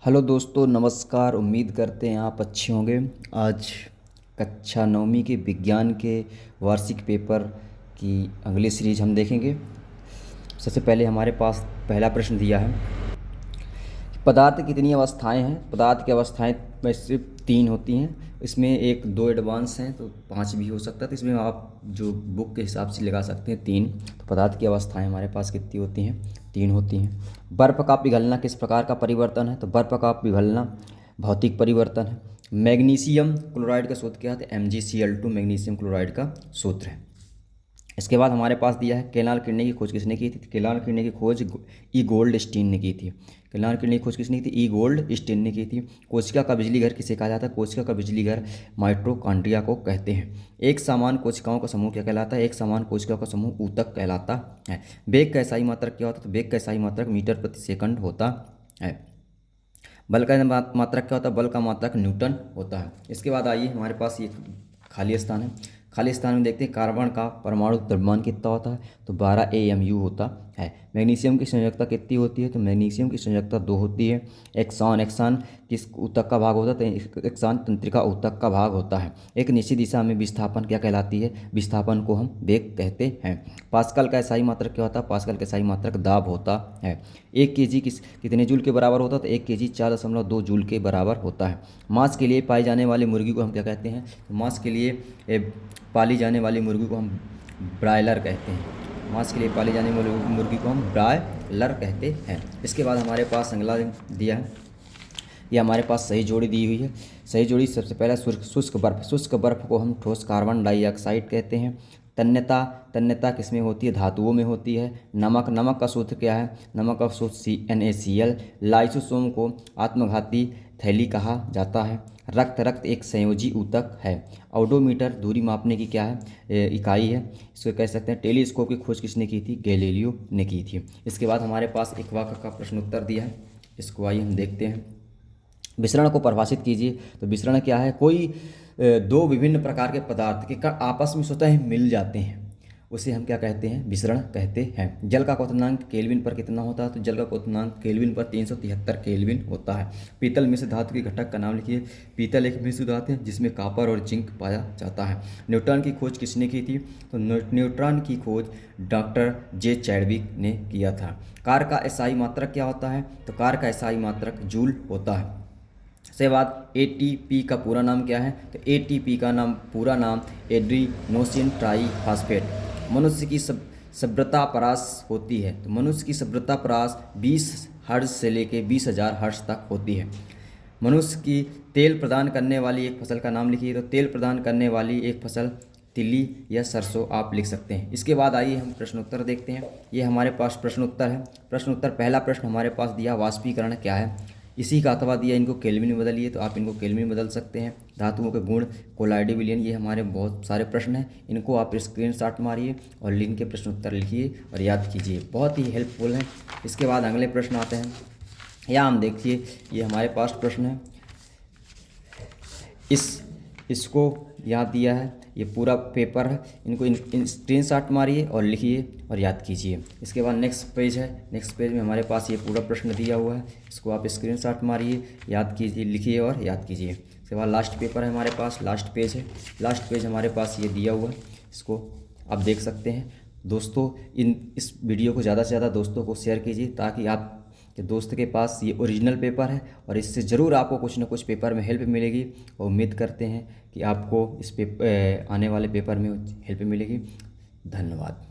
Hello दोस्तों, नमस्कार। उम्मीद करते हैं आप अच्छे होंगे। आज कक्षा नौवीं के विज्ञान के वार्षिक पेपर की अगली सीरीज हम देखेंगे। सबसे पहले हमारे पास पहला प्रश्न दिया है, पदार्थ की कितनी अवस्थाएं हैं। पदार्थ की अवस्थाएं में सिर्फ 3 होती हैं। इसमें एक दो एडवांस हैं तो 5 भी हो सकता है, तो इसमें आप जो बुक के हिसाब से लगा सकते हैं 3। तो पदार्थ की अवस्थाएं हमारे पास कितनी होती हैं? 3 होती हैं। बर्फ़ का पिघलना किस प्रकार का परिवर्तन है? तो बर्फ़ का पिघलना भौतिक परिवर्तन है। मैग्नीशियम क्लोराइड का सूत्र क्या है? तो MgCl2 मैग्नीशियम क्लोराइड का सूत्र है। इसके बाद हमारे पास दिया है, केलान किरणें की खोज किसने की थी? केलान किरणें की खोज ई गोल्डस्टीन ने की थी। केलान किरणें की खोज किसने की थी? ई गोल्डस्टीन ने की थी। कोशिका का बिजली घर किसे कहा जाता है? कोशिका का बिजली घर माइटोकॉन्ड्रिया को कहते हैं। एक समान कोशिकाओं का समूह क्या कहलाता है? एक समान कोशिकाओं का समूह ऊतक कहलाता है। वेग का एसआई मात्रक क्या होता है? तो वेग का एसआई मात्रक मीटर प्रति सेकंड होता है। बल का मात्रक क्या होता है? बल का मात्रक न्यूटन होता है। इसके बाद आइए, हमारे पास ये खाली स्थान है। खाली स्थान में देखते हैं कार्बन का परमाणु द्रव्यमान कितना होता है? तो 12 AMU होता है। मैग्नीशियम की संयोजकता कितनी होती है? तो मैग्नीशियम की संयोजकता 2 होती है। एक्सान किस ऊतक का भाग होता है? तो एक्सान तंत्रिका ऊतक का भाग होता है। एक निश्चित दिशा में विस्थापन क्या कहलाती है? विस्थापन को हम वेग कहते हैं। पास्कल का एसआई मात्रक क्या होता है? पास्कल का एसआई मात्रक दाब होता है। 1 kg कितने जूल के बराबर होता है? तो 1 kg 4.2 जूल के बराबर होता है। मांस के लिए पाई जाने वाली मुर्गी को हम क्या कहते हैं? तो मांस के लिए पाली जाने वाली मुर्गी को हम ब्रायलर कहते हैं। मांस के लिए पाली जाने वाली मुर्गी को हम ब्रायलर कहते हैं। इसके बाद हमारे पास अगला दिया है, ये हमारे पास सही जोड़ी दी हुई है। सही जोड़ी सबसे पहला शुष्क बर्फ। शुष्क बर्फ को हम ठोस कार्बन डाइऑक्साइड कहते हैं। तन्यता किसमें होती है? धातुओं में होती है। नमक का सूत्र क्या है? नमक का सूत्र CnACl। लाइसोसोम को आत्मघाती थैली कहा जाता है। रक्त एक संयोजी ऊतक है। ऑडोमीटर दूरी मापने की क्या है? इकाई है। इसको कह सकते हैं। टेलीस्कोप की खोज किसने की थी? गैलीलियो ने की थी। इसके बाद हमारे पास एक वाक्य का प्रश्न उत्तर दिया है, इसको आइए हम देखते हैं। विसरण को परिभाषित कीजिए। तो विसरण क्या है? कोई दो विभिन्न प्रकार के पदार्थ के कण आपस में स्वतः ही मिल जाते हैं, उसे हम क्या कहते हैं? विसरण कहते हैं। जल का क्वथनांक केल्विन पर कितना होता है? तो जल का क्वथनांक केल्विन पर 373 केल्विन होता है। पीतल मिश्र धातु के घटक का नाम लिखिए। पीतल एक मिश्र धातु है जिसमें कॉपर और जिंक पाया जाता है। न्यूट्रॉन की खोज किसने की थी? तो न्यूट्रॉन की खोज डॉक्टर जे चैडविक ने किया था। कार का एसआई मात्रक क्या होता है? तो कार का एसआई मात्रक जूल होता है। इसके बाद ATP का पूरा नाम क्या है? तो ATP का पूरा नाम एड्रीनोसिन ट्राईफॉस्फेट। मनुष्य की सभ्यता परास होती है। तो मनुष्य की सभ्यता परास 20 हर्ट्ज से लेके 20,000 हर्ट्ज तक होती है। मनुष्य की तेल प्रदान करने वाली एक फसल का नाम लिखिए। तो तेल प्रदान करने वाली एक फसल तिली या सरसों आप लिख सकते हैं। इसके बाद आइए हम प्रश्न उत्तर देखते हैं। ये हमारे पास प्रश्न उत्तर है। प्रश्न उत्तर पहला प्रश्न हमारे पास दिया, वाष्पीकरण क्या है? इसी का अथवा दिया, इनको केल्विन में बदलिए। तो आप इनको केल्विन में बदल सकते हैं। धातुओं के गुण, कोलाइडी विलयन, ये हमारे बहुत सारे प्रश्न हैं। इनको आप स्क्रीनशॉट मारिए और लिंक के प्रश्न उत्तर लिखिए और याद कीजिए, बहुत ही हेल्पफुल है। इसके बाद अगले प्रश्न आते हैं। यहाँ हम देखिए, ये हमारे पास प्रश्न है, इसको यहाँ दिया है, ये पूरा पेपर है। इनको स्क्रीनशॉट मारिए और लिखिए और याद कीजिए। इसके बाद नेक्स्ट पेज है। नेक्स्ट पेज में हमारे पास ये पूरा प्रश्न दिया हुआ है। इसको आप स्क्रीनशॉट मारिए, याद कीजिए, लिखिए और याद कीजिए। इसके बाद लास्ट पेपर है हमारे पास, लास्ट पेज है। लास्ट पेज हमारे पास ये दिया हुआ है, इसको आप देख सकते हैं। दोस्तों, इस वीडियो को ज़्यादा से ज़्यादा दोस्तों को शेयर कीजिए ताकि आप कि दोस्त के पास ये ओरिजिनल पेपर है और इससे ज़रूर आपको कुछ ना कुछ पेपर में हेल्प मिलेगी। और उम्मीद करते हैं कि आपको आने वाले पेपर में हेल्प मिलेगी। धन्यवाद।